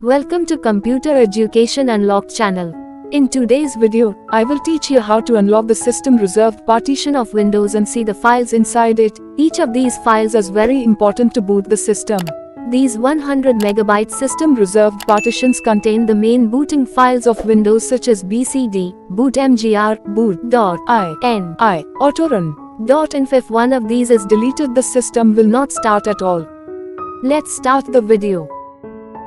Welcome to Computer Education Unlocked channel. In today's video, I will teach you how to unlock the system reserved partition of Windows and see the files inside it. Each of these files is very important to boot the system. These 100 MB system reserved partitions contain the main booting files of Windows such as BCD, bootmgr, boot.ini, autorun. .inf. If one of these is deleted, the system will not start at all. Let's start the video.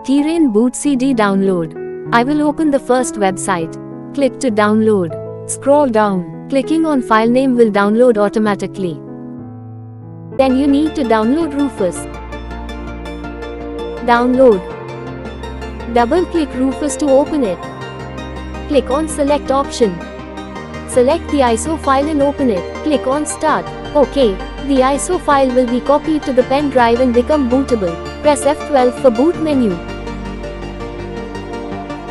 Keyrain boot CD download. I will open the first website. Click to download. Scroll down. Clicking on file name will download automatically. Then you need to download Rufus. Download. Double click Rufus to open it. Click on select option. Select the ISO file and open it. Click on start. OK. The ISO file will be copied to the pen drive and become bootable. Press F12 for boot menu.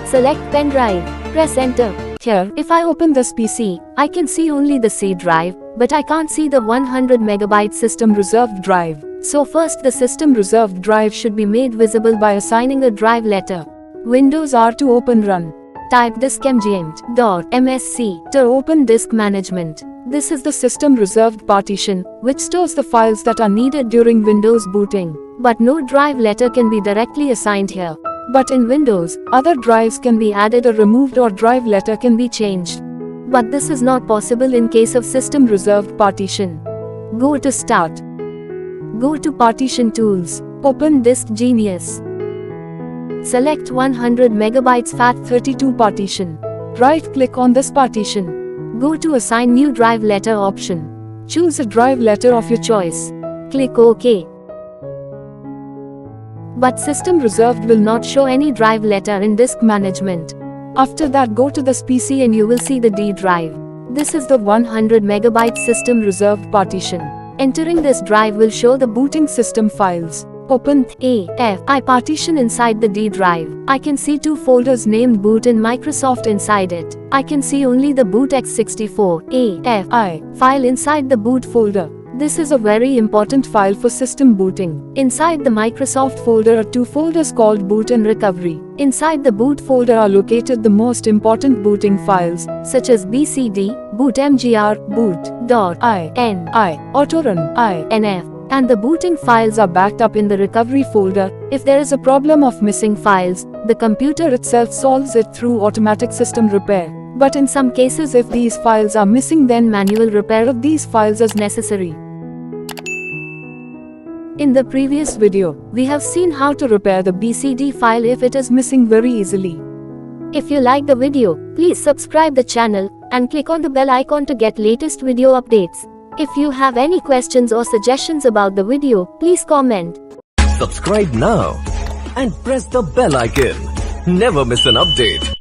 Select pen drive. Press enter. Here, if I open this PC, I can see only the C drive, but I can't see the 100 MB system reserved drive. So first the system reserved drive should be made visible by assigning a drive letter. Windows R to open run. Type diskmgmt.msc to open disk management. This is the system reserved partition, which stores the files that are needed during Windows booting. But no drive letter can be directly assigned here. But in Windows, other drives can be added or removed or drive letter can be changed. But this is not possible in case of system reserved partition. Go to Start. Go to Partition Tools. Open Disk Genius. Select 100 MB FAT32 partition. Right-click on this partition. Go to Assign New Drive Letter option. Choose a drive letter of your choice. Click OK. But system reserved will not show any drive letter in disk management. After that, go to this PC and you will see the D drive. This is the 100 MB system reserved partition. Entering this drive will show the booting system files. Open AFI partition inside the D drive. I can see two folders named boot and Microsoft inside it. I can see only the boot x64 AFI file inside the boot folder. This is a very important file for system booting. Inside the Microsoft folder are two folders called boot and recovery. Inside the boot folder are located the most important booting files, such as BCD, bootmgr, boot.ini, autorun, inf. And the booting files are backed up in the recovery folder. If there is a problem of missing files, the computer itself solves it through automatic system repair. But in some cases, if these files are missing, then manual repair of these files is necessary. In the previous video, we have seen how to repair the BCD file if it is missing very easily. If you like the video, please subscribe the channel and click on the bell icon to get latest video updates. If you have any questions or suggestions about the video, please comment. Subscribe now and press the bell icon. Never miss an update.